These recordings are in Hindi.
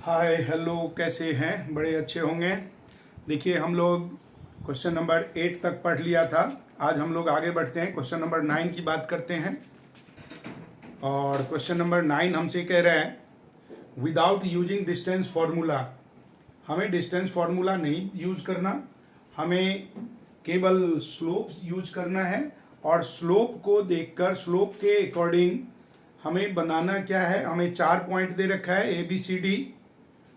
हाय हेलो, कैसे हैं? बड़े अच्छे होंगे। देखिए, हम लोग क्वेश्चन नंबर 8 तक पढ़ लिया था। आज हम लोग आगे बढ़ते हैं, क्वेश्चन नंबर 9 की बात करते हैं। और क्वेश्चन नंबर 9 हमसे कह रहा है, विदाउट यूजिंग डिस्टेंस फार्मूला। हमें डिस्टेंस फार्मूला नहीं यूज करना, हमें केवल स्लोप यूज करना है। और स्लोप को देखकर, स्लोप के अकॉर्डिंग हमें बनाना क्या है, हमें 4 पॉइंट दे रखा है, ABCD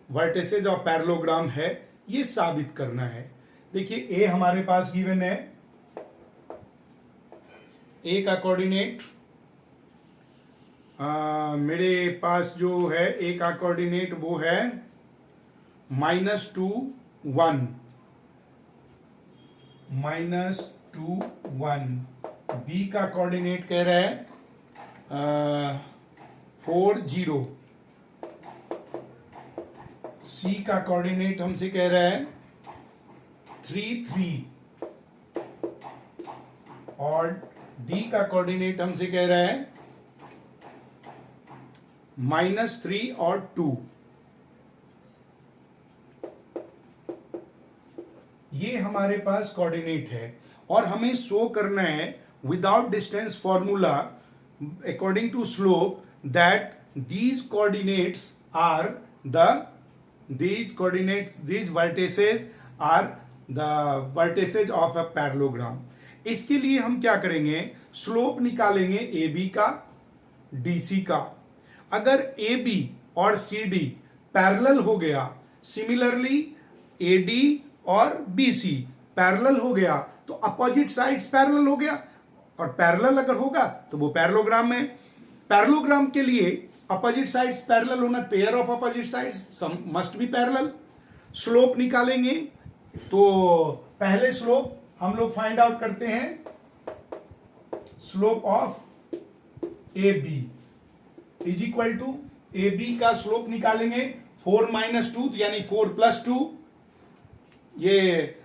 वर्टेसेज और पैरेललोग्राम है, ये साबित करना है। देखिए, ए हमारे पास गिवन है, ए का कोऑर्डिनेट मेरे पास जो है ए का कोऑर्डिनेट वो है -2 1 -2 1। बी का कोऑर्डिनेट कह रहा है 4 0। सी का कोऑर्डिनेट हमसे कह रहा है 3 3। और डी का कोऑर्डिनेट हमसे कह रहा है -3 और 2। ये हमारे पास कोऑर्डिनेट है और हमें शो करना है without distance formula according to slope that these coordinates are these vertices are the vertices of a parallelogram। इसके लिए हम क्या करेंगे, स्लोप निकालेंगे AB का, DC का। अगर AB और CD पैरेलल हो गया, सिमिलरली AD और BC पैरेलल हो गया, तो अपोजिट साइड्स पैरेलल हो गया। और पैरेलल अगर होगा तो वो पैरेललोग्राम में। पैरेललोग्राम के लिए अपोजिट साइड्स पैरेलल होना, pair of opposite sides must be parallel. Slope निकालेंगे तो पहले स्लोप हम लोग फाइंड आउट करते हैं, slope of AB is equal to, AB का स्लोप निकालेंगे 4 - 2 यानी 4 + 2। ये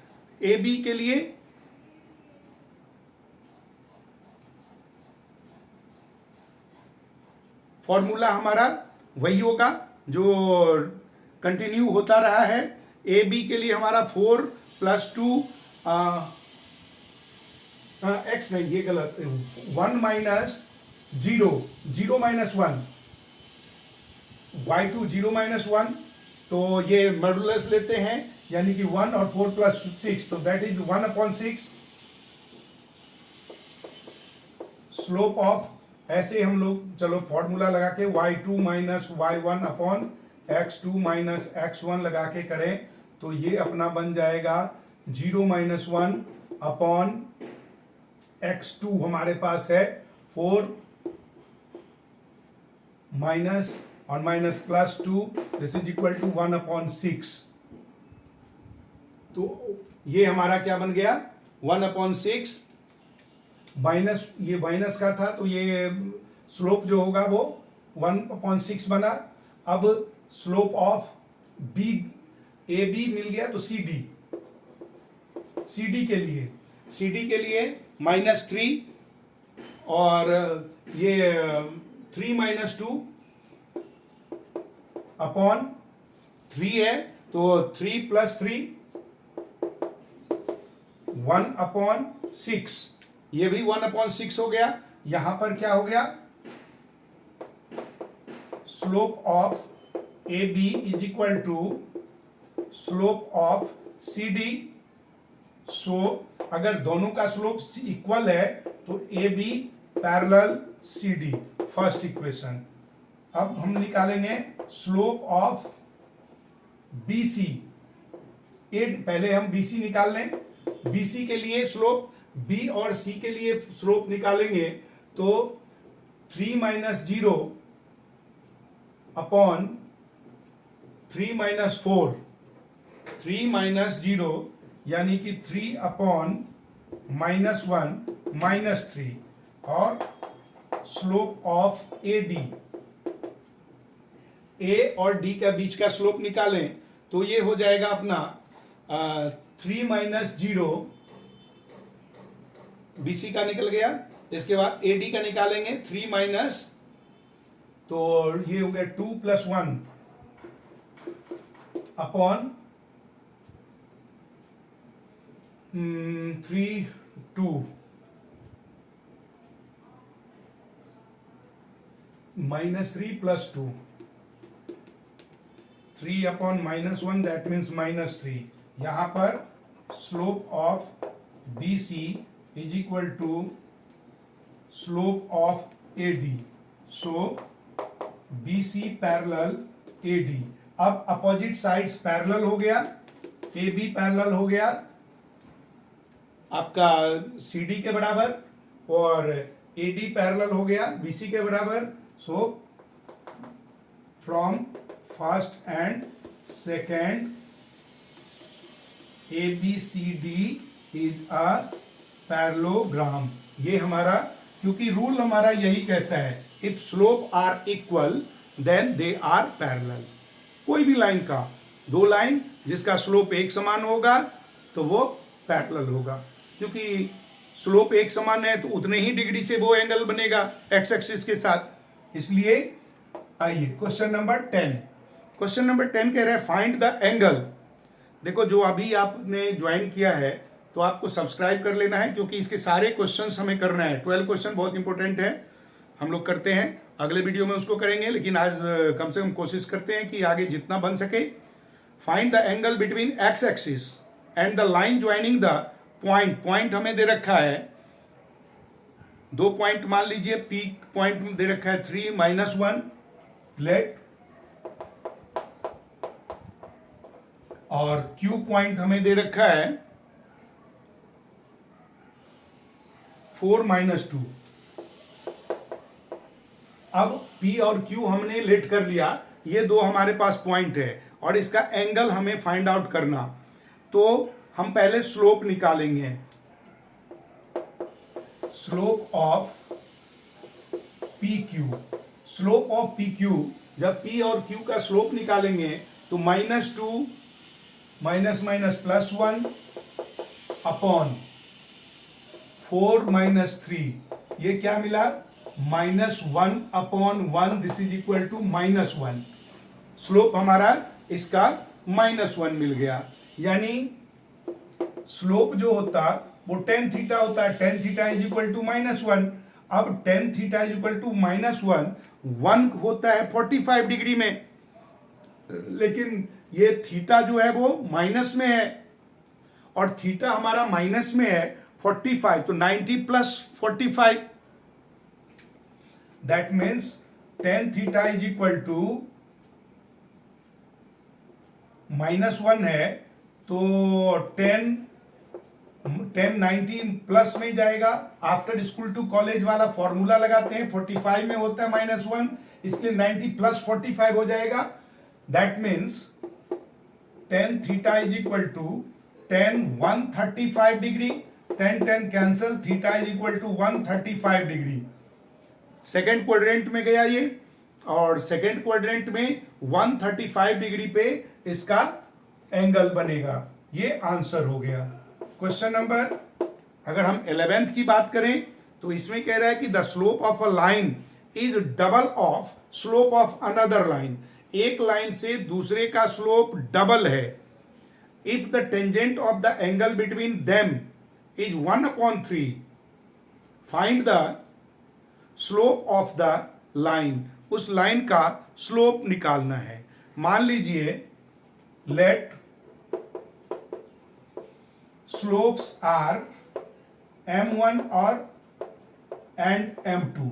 AB के लिए फॉर्मूला हमारा वही होगा जो कंटिन्यू होता रहा है। ए बी के लिए हमारा 4 + 2 एक्स नहीं, ये गलत, 1 - 0 0 - 1 y2 0 - 1। तो ये मॉडुलस लेते हैं, यानी कि 1 और 4 + 6, तो दैट इज 1/6 स्लोप ऑफ। ऐसे हम लोग चलो फॉर्मूला लगा के y2 - y1 upon x2 - x1 लगा के करें तो ये अपना बन जाएगा 0 - 1 अपॉन x2 हमारे पास है 4 माइनस और minus +2, this is equal to 1/6। तो ये हमारा क्या बन गया, 1/6 माइनस, ये माइनस का था तो ये स्लोप जो होगा वो 1/6 बना। अब slope of B, A B मिल गया तो सी डी, के लिए -3 और ये 3 - 2 अपॉन 3 है, तो 3 + 3 1/6। ये भी 1/6 हो गया। यहां पर क्या हो गया, slope of A B is equal to slope of C D. So अगर दोनों का स्लोप इक्वल है तो A B parallel C D, first equation. अब हम निकालेंगे स्लोप ऑफ बी सी। पहले हम बी सी निकाल लें। बी सी के लिए स्लोप, बी और सी के लिए स्लोप निकालेंगे तो 3 - 0 अपॉन 3 - 4, 3 - 0 यानी कि 3/(-1 - 3) और स्लोप ऑफ ए डी। ए और डी का बीच का स्लोप निकालें तो ये हो जाएगा अपना 3 - 0, BC का निकल गया। इसके बाद AD का निकालेंगे 3 - तो ये हो गया 2 + 1 अपॉन 3 2 -3 + 2 3 अपॉन -1 दैट मीन्स -3। यहां पर slope of BC is equal to slope of AD, so BC parallel AD। अब अपोजिट साइड्स पैरेलल हो गया, AB पैरेलल हो गया आपका CD के बराबर, और AD पैरेलल हो गया BC के बराबर। So from first and second ABCD is a parallelogram. ये हमारा, क्योंकि रूल हमारा यही कहता है if slope are equal then they are parallel. कोई भी लाइन का, दो लाइन जिसका स्लोप एक समान होगा तो वो पैरेलल होगा, क्योंकि स्लोप एक समान है तो उतने ही डिग्री से वो एंगल बनेगा एक्स एक्सिस के साथ। इसलिए आइए क्वेश्चन नंबर 10। क्वेश्चन नंबर 10 कह रहा है फाइंड द एंगल। देखो, जो अभी आपने ज्वाइन किया है तो आपको सब्सक्राइब कर लेना है, क्योंकि इसके सारे क्वेश्चंस हमें करना है। 12 क्वेश्चन बहुत इंपॉर्टेंट है, हम लोग करते हैं, अगले वीडियो में उसको करेंगे, लेकिन आज कम से कम कोशिश करते हैं कि आगे जितना बन सके। Find the angle between x axis and the line joining the point. Point हमें दे रखा है, दो पॉइंट मान लीजिए, पीक पॉइंट दे रखा है 3 -1 लेट, और क्यू पॉइंट हमें दे रखा है 4 -2। अब P और Q हमने लेट कर लिया, ये दो हमारे पास पॉइंट है और इसका एंगल हमें फाइंड आउट करना। तो हम पहले स्लोप निकालेंगे, slope of PQ। Slope of PQ, जब P और Q का स्लोप निकालेंगे तो -2 +1 अपॉन 4 -3, ये क्या मिला -1 upon 1, this is equal to -1। Slope हमारा इसका -1 मिल गया, यानी स्लोप जो होता वो tan थीटा होता है, tan theta is equal to -1। अब tan theta is equal to -1, 1 होता है 45 डिग्री में, लेकिन ये थीटा जो है वो माइनस में है और थीटा हमारा माइनस में है 45, तो 90 + 45, that means tan theta is equal to -1 है, तो 10 90 प्लस में जाएगा। आफ्टर स्कूल टू कॉलेज वाला फॉर्मूला लगाते हैं, 45 में होता है -1, इसलिए 90 + 45 हो जाएगा। That means tan theta is equal to tan 135 degree, tan cancel, theta is equal to 135 degree. Second quadrant में गया ये, और सेकेंड क्वाड्रेंट में 135 डिग्री पे इसका एंगल बनेगा। ये आंसर हो गया। क्वेश्चन नंबर, अगर हम 11th की बात करें तो इसमें कह रहा है कि the slope of a line is double of slope of another line. एक लाइन से दूसरे का स्लोप डबल है if the tangent of the angle between them is 1/3, find the slope of the line. उस लाइन का स्लोप निकालना है। मान लीजिए लेट स्लोप्स आर M1 और एंड M2।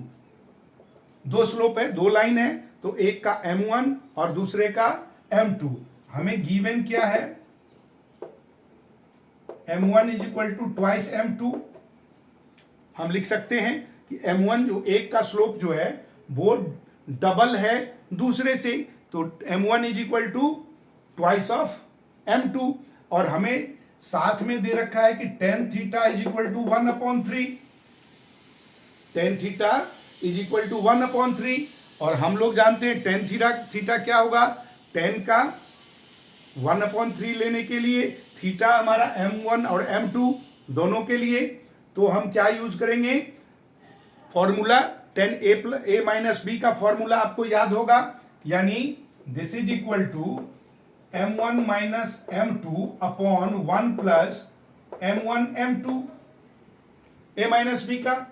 दो स्लोप है, दो लाइन है, तो एक का M1 और दूसरे का M2। हमें गिवन क्या है, M1 is equal to twice M2। हम लिख सकते हैं कि M1 जो एक का स्लोप जो है वो डबल है दूसरे से, तो M1 is equal to twice of M2। और हमें साथ में दे रखा है कि tan theta is equal to 1/3, tan theta is equal to 1/3। और हम लोग जानते हैं tan थीटा क्या होगा, tan का 1/3 लेने के लिए, थीटा हमारा M1 और M2 दोनों के लिए, तो हम क्या यूज करेंगे, फॉर्मूला tan a - b का फॉर्मूला आपको याद होगा, यानी this is equal to m1 minus m2 upon 1 plus m1 m2 a minus B का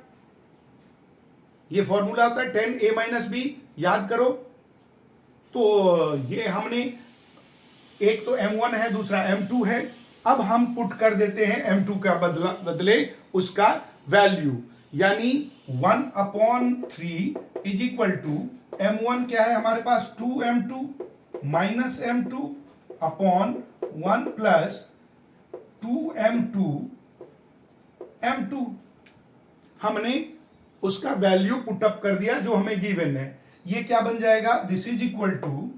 ये फॉर्मूला होता है 10 a माइनस बी, याद करो। तो ये हमने एक तो m1 है, दूसरा m2 है। अब हम पुट कर देते हैं m2 का बदले उसका वैल्यू, यानी 1/3 इज इक्वल टू m1 क्या है हमारे पास 2m2 minus m2 upon 1 plus 2m2 m2। हमने उसका वैल्यू पुटअप कर दिया जो हमें गिवन है। ये क्या बन जाएगा, दिस इज इक्वल टू,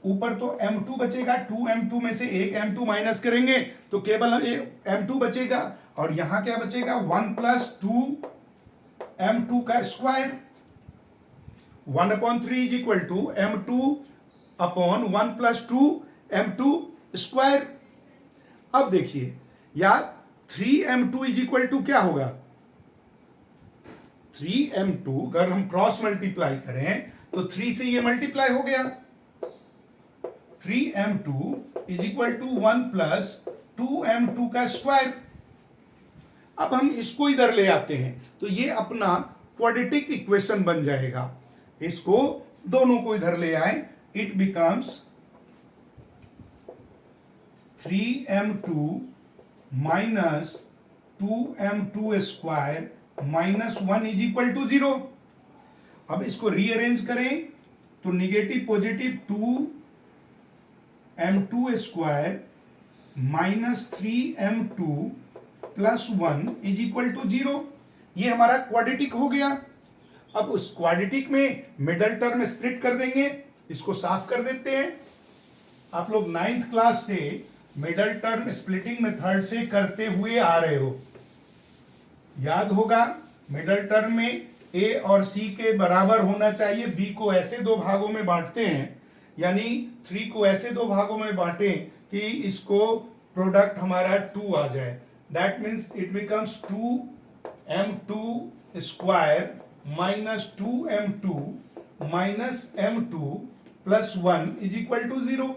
ऊपर तो m2 बचेगा, 2m2 में से एक m2 माइनस करेंगे तो केवल m2 बचेगा, और यहां क्या बचेगा 1 प्लस 2m2 का square. 1/3 is equal to m2 upon 1 plus 2m2 square. अब देखिए यार 3m2 इज इक्वल टू क्या होगा, 3m2 अगर हम क्रॉस मल्टीप्लाई करें तो 3 से ये मल्टीप्लाई हो गया, 3m2 is equal to 1 plus 2m2 का स्क्वायर। अब हम इसको इधर ले आते हैं तो ये अपना क्वाड्रेटिक इक्वेशन बन जाएगा। इसको दोनों को इधर ले आए, it becomes 3m2 minus 2m2 square minus 1 is equal to 0। अब इसको रीअरेंज करें तो negative positive 2m2 square minus 3m2 plus 1 is equal to 0। ये हमारा क्वाड्रेटिक हो गया। अब उस क्वाड्रेटिक में मिडल टर्म स्प्लिट कर देंगे, इसको साफ कर देते हैं। आप लोग 9th क्लास से मिडल टर्म स्प्लिटिंग मेथड से करते हुए आ रहे हो, याद होगा। मिडल टर्म में a और c के बराबर होना चाहिए। b को ऐसे दो भागों में बांटते हैं, यानी 3 को ऐसे दो भागों में बांटें कि इसको प्रोडक्ट हमारा 2 आ जाए। That means it becomes 2m2 square minus 2m2 minus m2 plus 1 is equal to 0।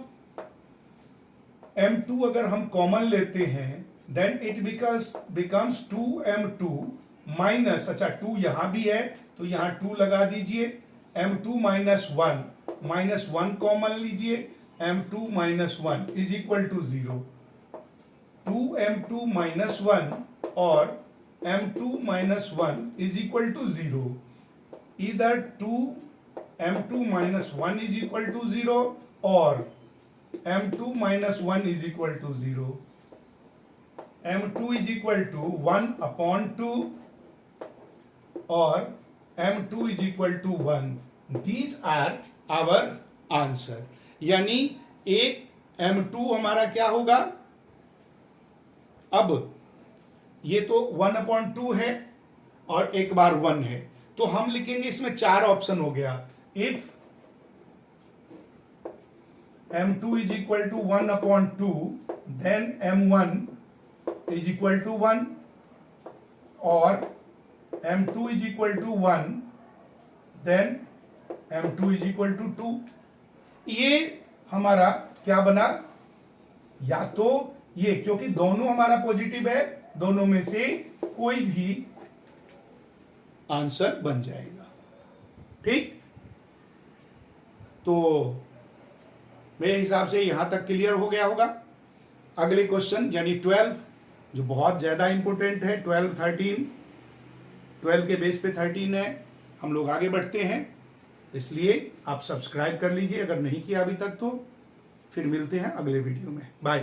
m2 अगर हम कॉमन लेते हैं then it becomes 2m2 minus, अच्छा 2 यहां भी है तो यहां 2 लगा दीजिए, m2 माइनस 1 कॉमन लीजिए, m2 minus 1 is equal to 0। 2m2 minus 1 और m2 minus 1 is equal to 0। इधर 2m2 minus 1 is equal to 0 और m2 minus 1 is equal to 0। m2 is equal to 1/2 और m2 is equal to 1। These are our answer. यानी एक m2 हमारा क्या होगा, अब ये तो 1/2 है और एक बार 1 है, तो हम लिखेंगे इसमें 4 ऑप्शन हो गया। If m2 is equal to 1/2 then m1 is equal to 1 और m2 is equal to 1 then m2 is equal to 2। ये हमारा क्या बना, या तो ये, क्योंकि दोनों हमारा पॉजिटिव है, दोनों में से कोई भी आंसर बन जाएगा। ठीक, तो मेरे हिसाब से यहां तक क्लियर हो गया होगा। अगले क्वेश्चन यानी 12, जो बहुत ज्यादा इंपॉर्टेंट है, 12 13, 12 के बेस पे 13 है। हम लोग आगे बढ़ते हैं, इसलिए आप सब्सक्राइब कर लीजिए अगर नहीं किया अभी तक तो। फिर मिलते हैं अगले वीडियो में, बाय।